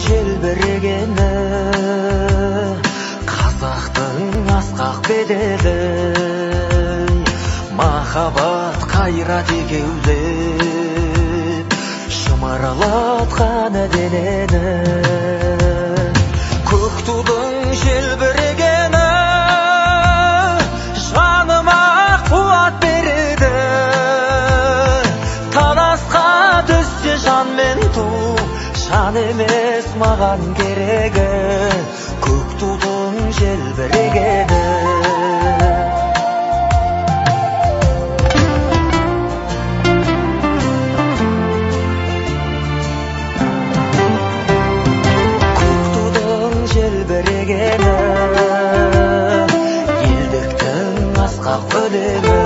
желбірегені, қазақтың асқақ беделі, махаббат қайрат екеулеп шымырлатқан денені. Көк тудың желбірегені жаныма қуат береді, таласқа түссе жан мен ту, жан емес маған керегі. Көк тудың желбірегені. Желбірегені, елдіктің асқақ өлеңі,